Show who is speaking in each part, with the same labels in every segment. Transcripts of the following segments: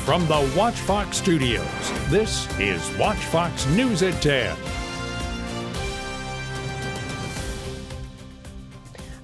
Speaker 1: From the Watch Fox studios, this is Watch Fox News at 10.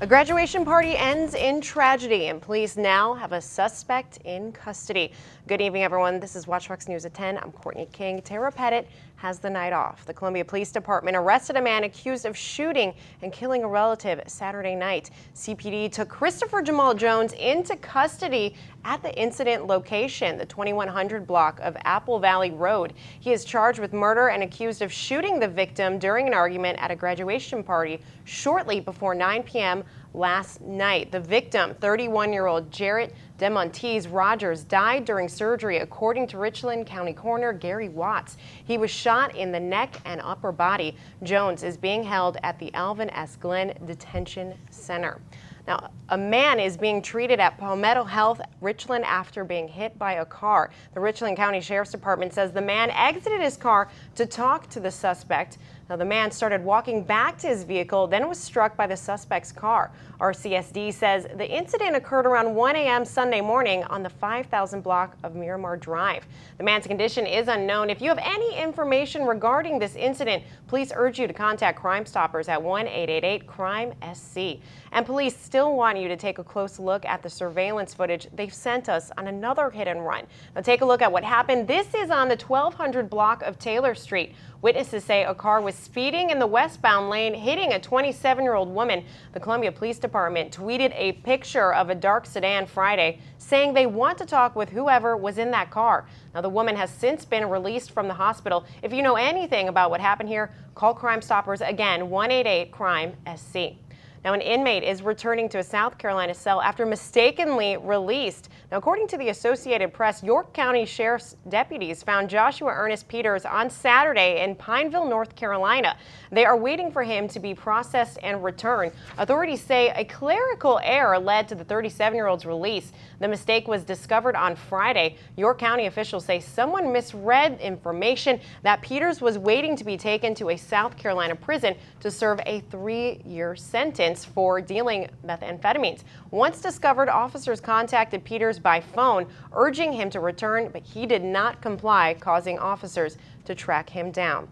Speaker 2: A graduation party ends in tragedy, and police now have a suspect in custody. Good evening, everyone. This is Watch Fox News at 10. I'm Courtney King. Tara Pettit has the night off. The Columbia Police Department arrested a man accused of shooting and killing a relative Saturday night. CPD took Christopher Jamal Jones into custody at the incident location, the 2100 block of Apple Valley Road. He is charged with murder and accused of shooting the victim during an argument at a graduation party shortly before 9 p.m. last night. The victim, 31-year-old Jarrett DeMontes Rogers, died during surgery, according to Richland County Coroner Gary Watts. He was shot in the neck and upper body. Jones is being held at the Alvin S. Glenn Detention Center. Now, a man is being treated at Palmetto Health Richland after being hit by a car. The Richland County Sheriff's Department says the man exited his car to talk to the suspect. Now, the man started walking back to his vehicle, then was struck by the suspect's car. RCSD says the incident occurred around 1 a.m. Sunday morning on the 5000 block of Miramar Drive. The man's condition is unknown. If you have any information regarding this incident, police urge you to contact Crime Stoppers at 1-888-CRIME-SC. And police still want you to take a close look at the surveillance footage they've sent us on another hit and run. Now take a look at what happened. This is on the 1200 block of Taylor Street. Witnesses say a car was speeding in the westbound lane, hitting a 27-year-old woman. The Columbia Police Department tweeted a picture of a dark sedan Friday, saying they want to talk with whoever was in that car. Now, the woman has since been released from the hospital. If you know anything about what happened here, call Crime Stoppers again, 1-888-CRIME-SC. Now, an inmate is returning to a South Carolina cell after mistakenly released. Now, according to the Associated Press, York County Sheriff's deputies found Joshua Ernest Peters on Saturday in Pineville, North Carolina. They are waiting for him to be processed and returned. Authorities say a clerical error led to the 37-year-old's release. The mistake was discovered on Friday. York County officials say someone misread information that Peters was waiting to be taken to a South Carolina prison to serve a 3-year sentence for dealing methamphetamines. Once discovered, officers contacted Peters by phone, urging him to return, but he did not comply, causing officers to track him down.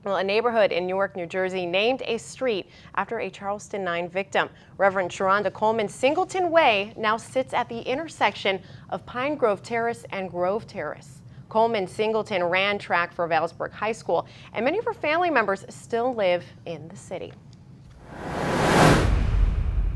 Speaker 2: Well, a neighborhood in Newark, New Jersey named a street after a Charleston 9 victim. Reverend Sharonda Coleman Singleton Way now sits at the intersection of Pine Grove Terrace and Grove Terrace. Coleman Singleton ran track for Valesburg High School, and many of her family members still live in the city.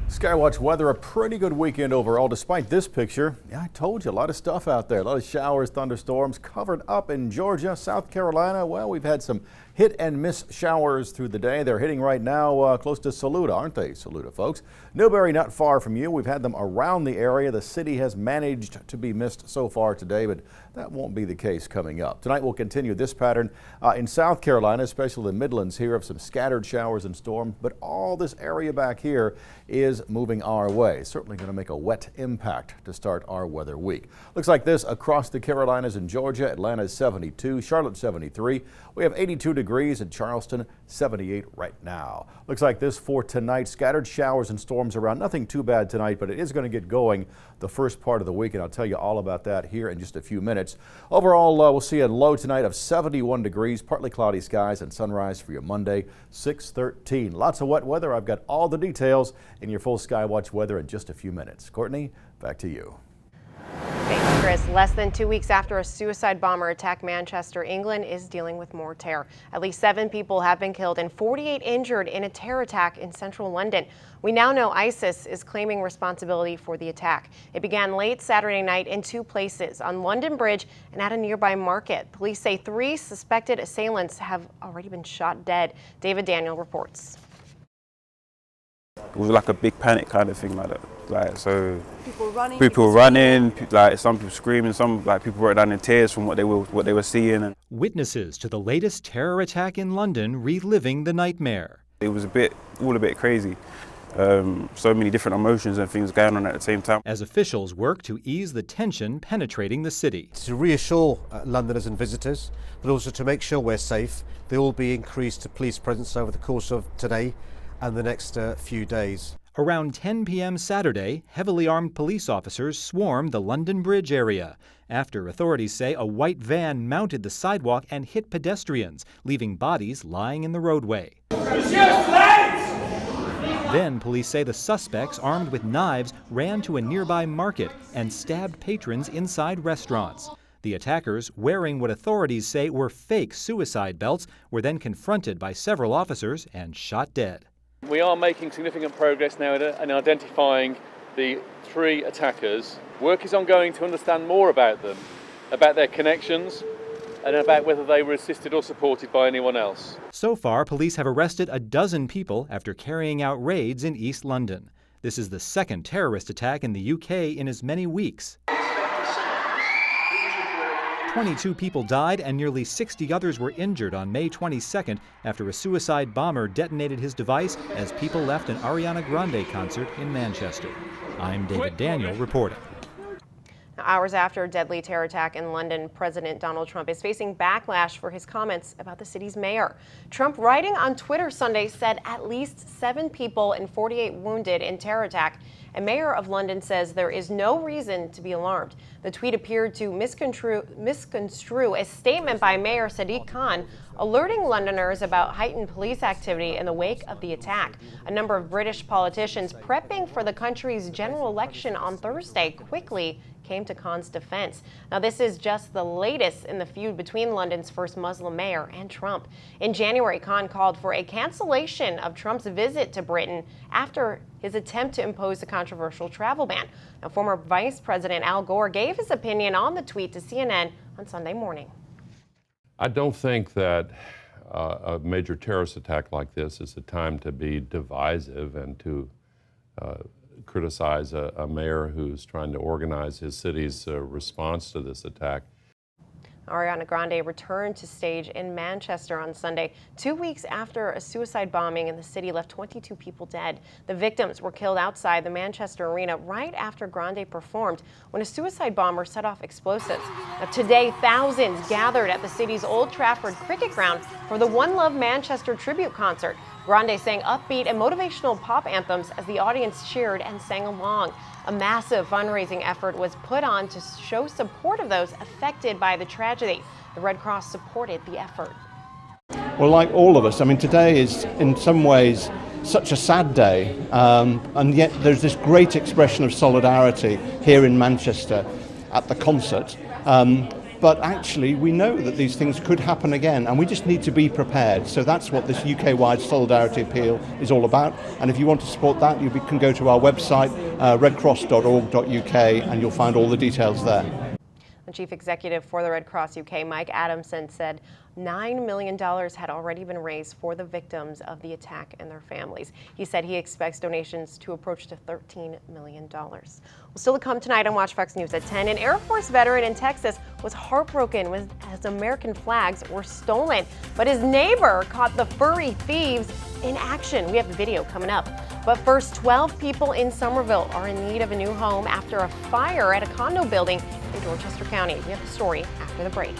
Speaker 3: Skywatch weather, a pretty good weekend overall, despite this picture. Yeah, I told you, a lot of stuff out there. A lot of showers, thunderstorms covered up in Georgia, South Carolina. Well, we've had some hit and miss showers through the day. They're hitting right now close to Saluda, aren't they, Saluda folks? Newberry not far from you. We've had them around the area. The city has managed to be missed so far today, but that won't be the case coming up. Tonight we'll continue this pattern in South Carolina, especially the Midlands here, of some scattered showers and storms, but all this area back here is moving our way. Certainly going to make a wet impact to start our weather week. Looks like this across the Carolinas and Georgia. Atlanta is 72, Charlotte 73. We have 82 degrees in Charleston, 78 right now. Looks like this for tonight. Scattered showers and storms around. Nothing too bad tonight, but it is going to get going the first part of the week, and I'll tell you all about that here in just a few minutes. Overall, we'll see a low tonight of 71 degrees, partly cloudy skies, and sunrise for your Monday, 6:13. Lots of wet weather. I've got all the details in your full Skywatch weather in just a few minutes. Courtney, back to you.
Speaker 2: Thanks, Chris. Less than 2 weeks after a suicide bomber attacked Manchester, England is dealing with more terror. At least 7 people have been killed and 48 injured in a terror attack in central London. We now know ISIS is claiming responsibility for the attack. It began late Saturday night in 2 places, on London Bridge and at a nearby market. Police say 3 suspected assailants have already been shot dead. David Daniel reports.
Speaker 4: It was like a big panic kind of thing like that. Like, so people running, like some people screaming, some like people broke down in tears from what they were seeing.
Speaker 5: Witnesses to the latest terror attack in London reliving the nightmare.
Speaker 4: It was all a bit crazy. So many different emotions and things going on at the same time.
Speaker 5: As officials work to ease the tension penetrating the city.
Speaker 6: To reassure Londoners and visitors, but also to make sure we're safe, there will be increased police presence over the course of today and the next few days.
Speaker 5: Around 10 p.m. Saturday, heavily armed police officers swarmed the London Bridge area after authorities say a white van mounted the sidewalk and hit pedestrians, leaving bodies lying in the roadway. Then police say the suspects, armed with knives, ran to a nearby market and stabbed patrons inside restaurants. The attackers, wearing what authorities say were fake suicide belts, were then confronted by several officers and shot dead.
Speaker 7: We are making significant progress now in identifying the 3 attackers. Work is ongoing to understand more about them, about their connections, and about whether they were assisted or supported by anyone else.
Speaker 5: So far, police have arrested a dozen people after carrying out raids in East London. This is the second terrorist attack in the UK in as many weeks. 22 people died and nearly 60 others were injured on May 22nd after a suicide bomber detonated his device as people left an Ariana Grande concert in Manchester. I'm David Daniel reporting.
Speaker 2: Now, hours after a deadly terror attack in London, President Donald Trump is facing backlash for his comments about the city's mayor. Trump, writing on Twitter Sunday, said at least 7 people and 48 wounded in terror attack. And Mayor of London says there is no reason to be alarmed. The tweet appeared to misconstrue a statement by Mayor Sadiq Khan alerting Londoners about heightened police activity in the wake of the attack. A number of British politicians prepping for the country's general election on Thursday quickly came to Khan's defense. Now, this is just the latest in the feud between London's first Muslim mayor and Trump. In January, Khan called for a cancellation of Trump's visit to Britain after his attempt to impose a controversial travel ban. Now, former Vice President Al Gore gave his opinion on the tweet to CNN on Sunday morning.
Speaker 8: I don't think that a major terrorist attack like this is a time to be divisive and to criticize a mayor who's trying to organize his city's response to this attack.
Speaker 2: Ariana Grande returned to stage in Manchester on Sunday, 2 weeks after a suicide bombing in the city left 22 people dead. The victims were killed outside the Manchester Arena right after Grande performed when a suicide bomber set off explosives. Now, today, thousands gathered at the city's Old Trafford cricket ground for the One Love Manchester tribute concert. Grande sang upbeat and motivational pop anthems as the audience cheered and sang along. A massive fundraising effort was put on to show support of those affected by the tragedy. The Red Cross supported the effort.
Speaker 9: Well, like all of us, I mean, today is in some ways such a sad day, and yet there's this great expression of solidarity here in Manchester at the concert. But actually, we know that these things could happen again, and we just need to be prepared. So that's what this UK-wide solidarity appeal is all about. And if you want to support that, you can go to our website, redcross.org.uk, and you'll find all the details there.
Speaker 2: The chief executive for the Red Cross UK, Mike Adamson, said $9 million had already been raised for the victims of the attack and their families. He said he expects donations to approach to $13 million. Well, still to come tonight on Watch Fox News at 10, an Air Force veteran in Texas was heartbroken as American flags were stolen. But his neighbor caught the furry thieves in action. We have the video coming up. But first, 12 people in Somerville are in need of a new home after a fire at a condo building in Dorchester County. We have the story after the break.